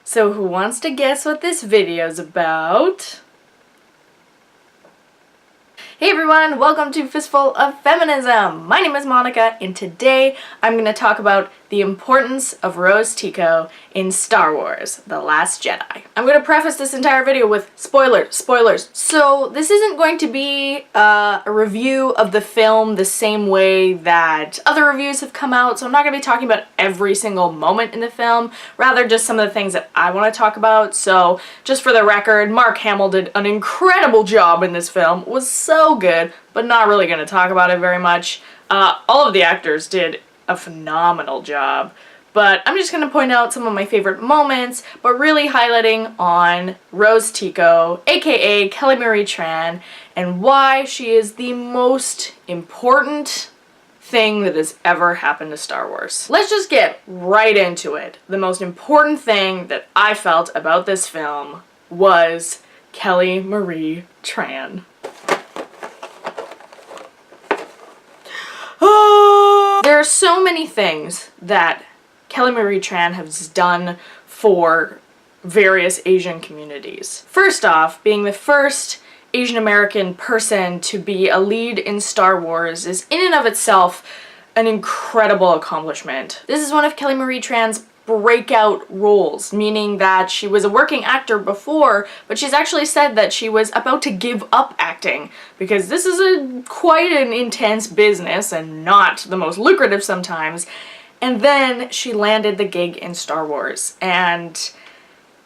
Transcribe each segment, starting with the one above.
So who wants to guess what this video's about? Hey everyone, welcome to Fistful of Feminism! My name is Monica, and today I'm going to talk about the importance of Rose Tico in Star Wars: The Last Jedi. I'm going to preface this entire video with spoilers. So this isn't going to be a review of the film the same way that other reviews have come out, so I'm not going to be talking about every single moment in the film, rather just some of the things that I want to talk about. So just for the record, Mark Hamill did an incredible job in this film. It was so good, but not really going to talk about it very much. All of the actors did a phenomenal job, but I'm just going to point out some of my favorite moments, but really highlighting on Rose Tico, aka Kelly Marie Tran, and why she is the most important thing that has ever happened to Star Wars. Let's just get right into it. The most important thing that I felt about this film was Kelly Marie Tran. There are so many things that Kelly Marie Tran has done for various Asian communities. First off, being the first Asian American person to be a lead in Star Wars is in and of itself an incredible accomplishment. This is one of Kelly Marie Tran's breakout roles, meaning that she was a working actor before, but she's actually said that she was about to give up acting because this is quite an intense business and not the most lucrative sometimes. And then she landed the gig in Star Wars, and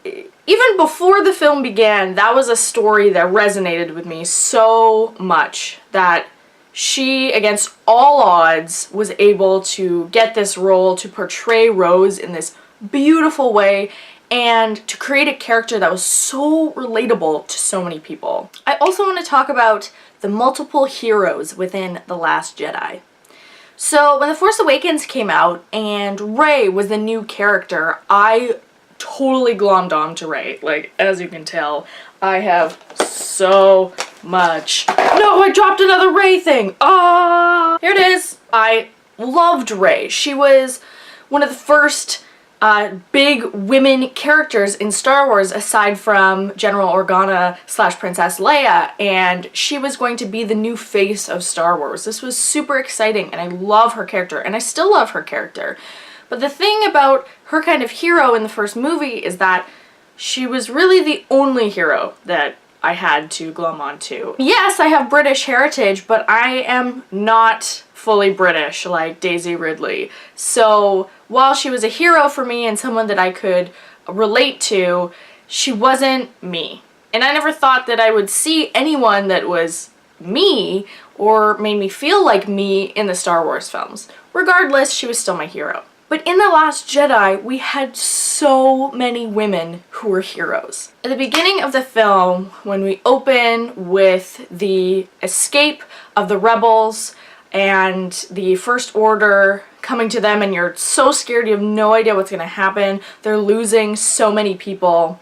even before the film began, that was a story that resonated with me so much, that she, against all odds, was able to get this role to portray Rose in this beautiful way and to create a character that was so relatable to so many people. I also want to talk about the multiple heroes within The Last Jedi. So when The Force Awakens came out and Rey was the new character, I totally glommed on to Rey. Like, as you can tell, I have so much. No, I dropped another Rey thing. Ah, here it is. I loved Rey. She was one of the first big women characters in Star Wars aside from General Organa / Princess Leia, and she was going to be the new face of Star Wars. This was super exciting, and I love her character, and I still love her character. But the thing about her kind of hero in the first movie is that she was really the only hero that I had to glom onto. Yes, I have British heritage, but I am not fully British like Daisy Ridley. So while she was a hero for me and someone that I could relate to, she wasn't me. And I never thought that I would see anyone that was me or made me feel like me in the Star Wars films. Regardless, she was still my hero. But in The Last Jedi, we had so many women who were heroes. At the beginning of the film, when we open with the escape of the rebels and the First Order coming to them, and you're so scared, you have no idea what's going to happen. They're losing so many people.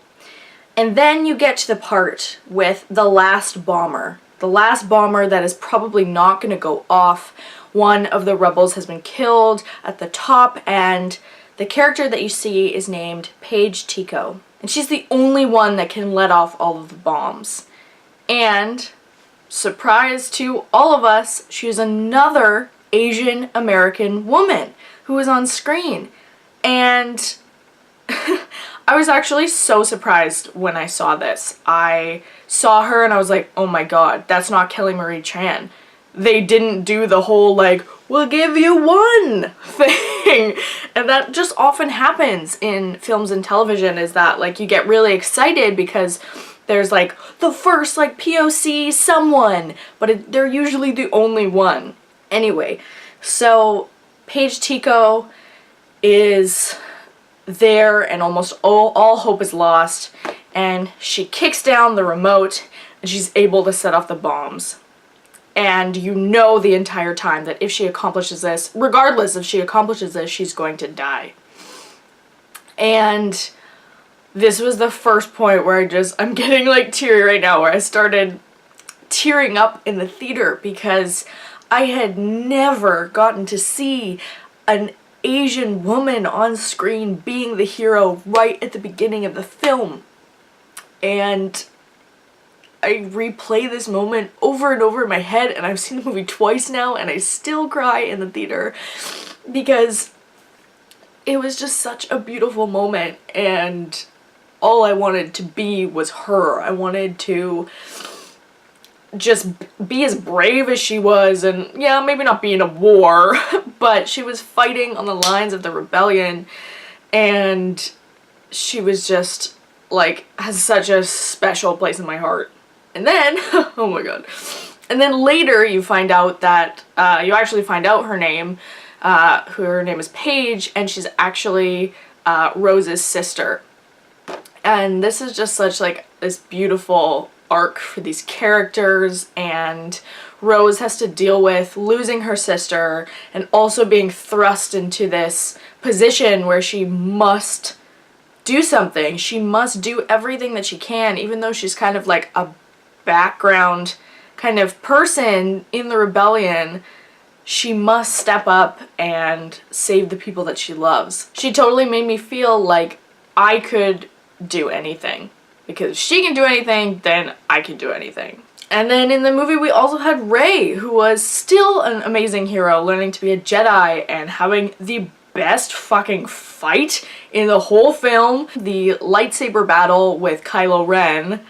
And then you get to the part with the last bomber. The last bomber that is probably not going to go off. One of the rebels has been killed at the top, and the character that you see is named Paige Tico. And she's the only one that can let off all of the bombs. And, surprise to all of us, she's another Asian American woman who is on screen. And I was actually so surprised when I saw this. I saw her and I was like, oh my god, that's not Kelly Marie Tran. They didn't do the whole, like, we'll give you one thing. And that just often happens in films and television, is that, like, you get really excited because there's, like, the first, like, POC someone, but they're usually the only one. Anyway, so Paige Tico is there and almost all hope is lost, and she kicks down the remote and she's able to set off the bombs. And you know the entire time that if she accomplishes this, regardless if she accomplishes this, she's going to die. And this was the first point where I'm getting like teary right now, where I started tearing up in the theater because I had never gotten to see an Asian woman on screen being the hero right at the beginning of the film. And I replay this moment over and over in my head, and I've seen the movie twice now, and I still cry in the theater because it was just such a beautiful moment, and all I wanted to be was her. I wanted to just be as brave as she was, and yeah, maybe not be in a war, but she was fighting on the lines of the rebellion, and she was just, like, has such a special place in my heart. And then, oh my god, and then later you find out that, you actually find out her name, her name is Paige, and she's actually Rose's sister. And this is just such, like, this beautiful arc for these characters, and Rose has to deal with losing her sister and also being thrust into this position where she must do something. She must do everything that she can, even though she's kind of like a background kind of person in the rebellion. She must step up and save the people that she loves. She totally made me feel like I could do anything. Because if she can do anything, then I can do anything. And then in the movie we also had Rey, who was still an amazing hero, learning to be a Jedi and having the best fucking fight in the whole film. The lightsaber battle with Kylo Ren.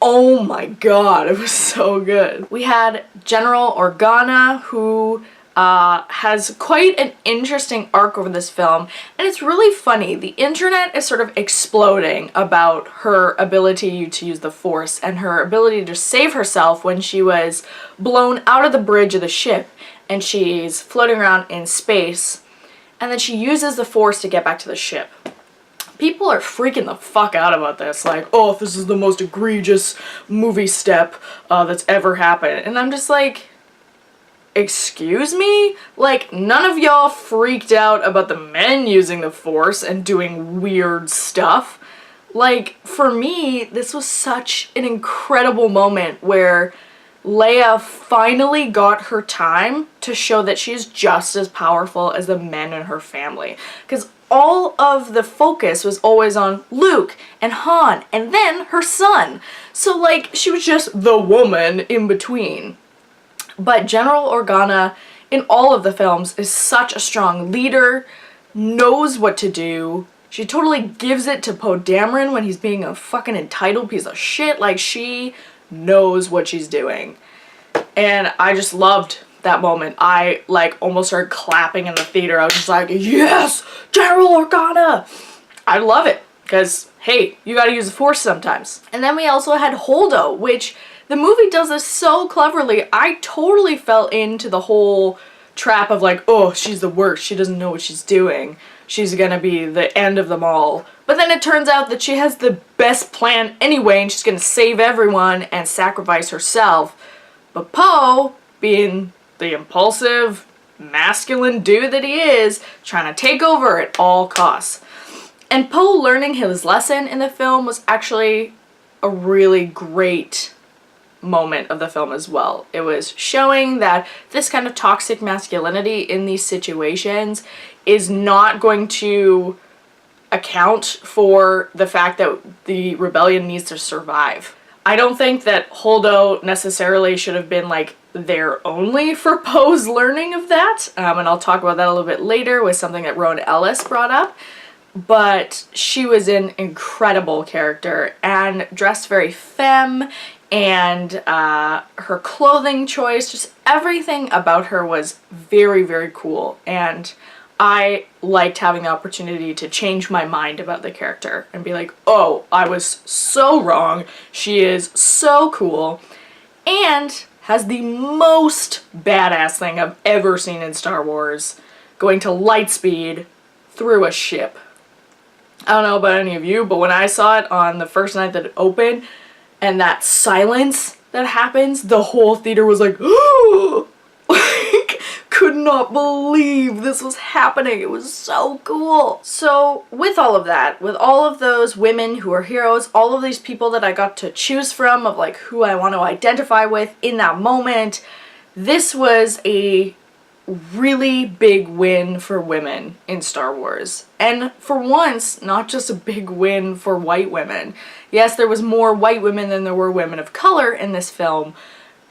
Oh my god, it was so good. We had General Organa, who has quite an interesting arc over this film, and it's really funny. The internet is sort of exploding about her ability to use the Force and her ability to save herself when she was blown out of the bridge of the ship and she's floating around in space, and then she uses the Force to get back to the ship. People are freaking the fuck out about this, like, oh, this is the most egregious movie step that's ever happened. And I'm just like, excuse me? Like, none of y'all freaked out about the men using the Force and doing weird stuff. Like, for me, this was such an incredible moment where Leia finally got her time to show that she's just as powerful as the men in her family. Because all of the focus was always on Luke and Han and then her son. So, like, she was just the woman in between. But General Organa in all of the films is such a strong leader, knows what to do. She totally gives it to Poe Dameron when he's being a fucking entitled piece of shit. Like, she knows what she's doing. And I just loved that moment. I, like, almost started clapping in the theater. I was just like, yes, General Organa! I love it, because, hey, you gotta use the Force sometimes. And then we also had Holdo, which the movie does this so cleverly. I totally fell into the whole trap of like, oh, she's the worst. She doesn't know what she's doing. She's gonna be the end of them all. But then it turns out that she has the best plan anyway, and she's gonna save everyone and sacrifice herself. But Poe, being the impulsive, masculine dude that he is, trying to take over at all costs. And Poe learning his lesson in the film was actually a really great moment of the film as well. It was showing that this kind of toxic masculinity in these situations is not going to account for the fact that the rebellion needs to survive. I don't think that Holdo necessarily should have been like there only for Poe's learning of that, and I'll talk about that a little bit later with something that Rowan Ellis brought up. But she was an incredible character and dressed very femme, and her clothing choice, just everything about her was very, very cool. And I liked having the opportunity to change my mind about the character and be like, oh, I was so wrong. She is so cool and has the most badass thing I've ever seen in Star Wars, going to light speed through a ship. I don't know about any of you, but when I saw it on the first night that it opened, and that silence that happens, the whole theater was like, oh, like, could not believe this was happening. It was so cool. So with all of that, with all of those women who are heroes, all of these people that I got to choose from of like who I want to identify with in that moment, this was a really big win for women in Star Wars. And for once, not just a big win for white women. Yes, there was more white women than there were women of color in this film,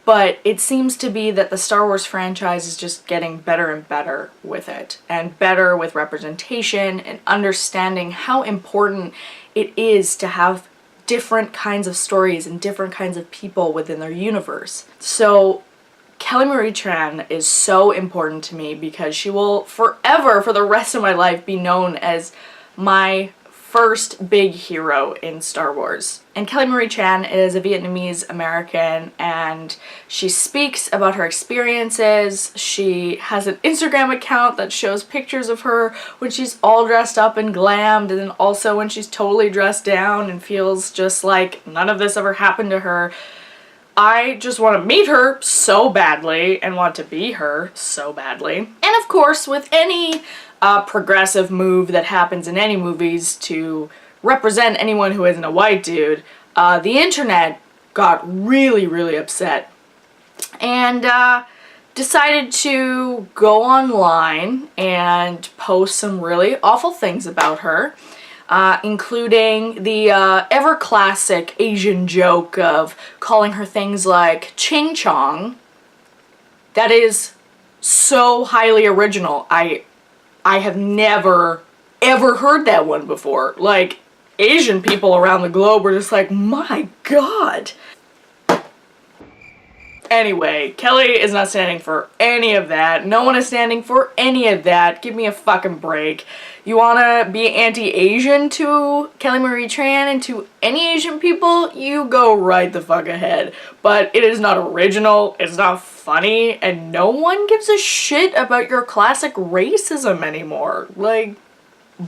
but it seems to be that the Star Wars franchise is just getting better and better with it, and better with representation and understanding how important it is to have different kinds of stories and different kinds of people within their universe. So Kelly Marie Tran is so important to me because she will forever, for the rest of my life, be known as my first big hero in Star Wars. And Kelly Marie Tran is a Vietnamese American, and she speaks about her experiences. She has an Instagram account that shows pictures of her when she's all dressed up and glammed, and then also when she's totally dressed down and feels just like none of this ever happened to her. I just want to meet her so badly and want to be her so badly. And of course, with any progressive move that happens in any movies to represent anyone who isn't a white dude, the internet got really, really upset and decided to go online and post some really awful things about her. Including the ever classic Asian joke of calling her things like Ching Chong. That is so highly original. I have never ever heard that one before. Like, Asian people around the globe were just like, my god. Anyway, Kelly is not standing for any of that. No one is standing for any of that. Give me a fucking break. You wanna be anti-Asian to Kelly Marie Tran and to any Asian people? You go right the fuck ahead. But it is not original, it's not funny, and no one gives a shit about your classic racism anymore. Like,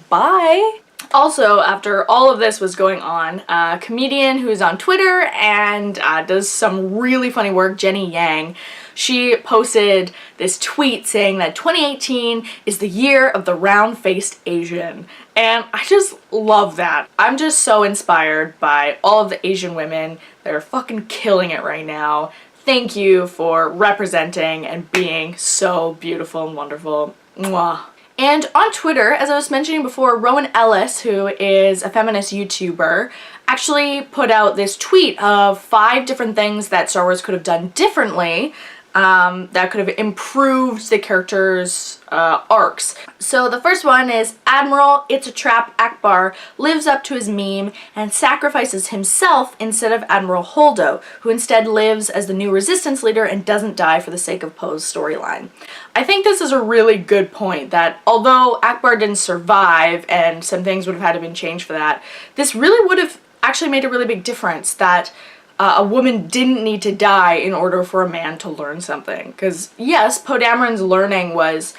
bye. Also, after all of this was going on, a comedian who's on Twitter and does some really funny work, Jenny Yang, she posted this tweet saying that 2018 is the year of the round-faced Asian. And I just love that. I'm just so inspired by all of the Asian women that are fucking killing it right now. Thank you for representing and being so beautiful and wonderful. Mwah. And on Twitter, as I was mentioning before, Rowan Ellis, who is a feminist YouTuber, actually put out this tweet of 5 different things that Star Wars could have done differently that could have improved the characters' arcs. So the first one is Admiral It's a Trap Akbar lives up to his meme and sacrifices himself instead of Admiral Holdo, who instead lives as the new resistance leader and doesn't die for the sake of Poe's storyline. I think this is a really good point, that although Akbar didn't survive and some things would have had to been changed for that, this really would have actually made a really big difference, that a woman didn't need to die in order for a man to learn something. Because yes, Poe Dameron's learning was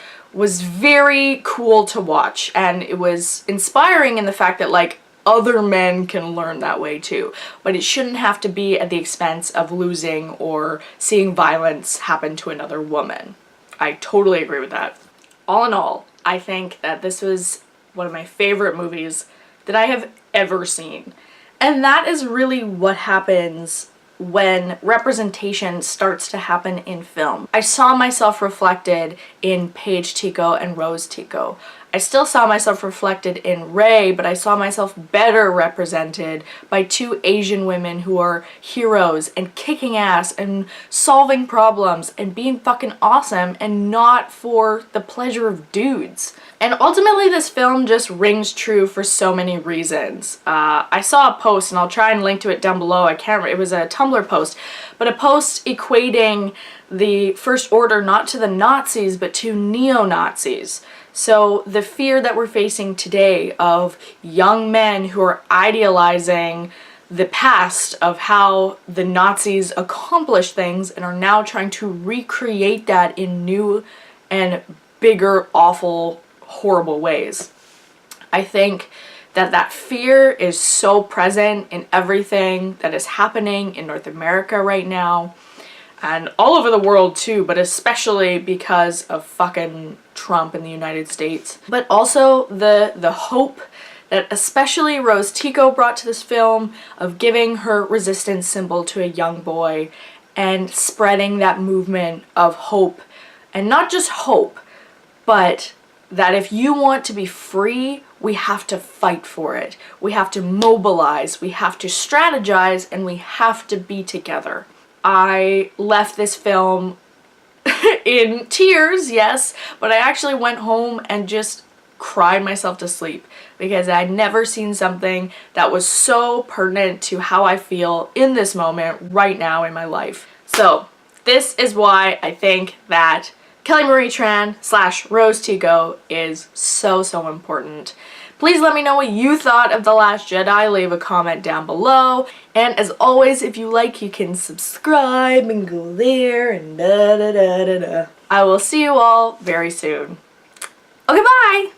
very cool to watch, and it was inspiring in the fact that, like, other men can learn that way too. But it shouldn't have to be at the expense of losing or seeing violence happen to another woman. I totally agree with that. All in all, I think that this was one of my favorite movies that I have ever seen. And that is really what happens when representation starts to happen in film. I saw myself reflected in Paige Tico and Rose Tico. I still saw myself reflected in Rey, but I saw myself better represented by 2 Asian women who are heroes and kicking ass and solving problems and being fucking awesome, and not for the pleasure of dudes. And ultimately this film just rings true for so many reasons. I saw a post, and I'll try and link to it down below, I can't remember, it was a Tumblr post, but a post equating the First Order not to the Nazis but to neo-Nazis. So the fear that we're facing today of young men who are idealizing the past of how the Nazis accomplished things and are now trying to recreate that in new and bigger, awful, horrible ways. I think that that fear is so present in everything that is happening in North America right now, and all over the world too, but especially because of fucking Trump in the United States. But also the hope that especially Rose Tico brought to this film of giving her resistance symbol to a young boy and spreading that movement of hope and not just hope, but that if you want to be free, we have to fight for it. We have to mobilize, we have to strategize, and we have to be together. I left this film in tears, yes, but I actually went home and just cried myself to sleep because I'd never seen something that was so pertinent to how I feel in this moment right now in my life. So this is why I think that Kelly Marie Tran / Rose Tico is so important. Please let me know what you thought of The Last Jedi. Leave a comment down below. And as always, if you like, you can subscribe and go there and da da da da da. I will see you all very soon. Okay, bye!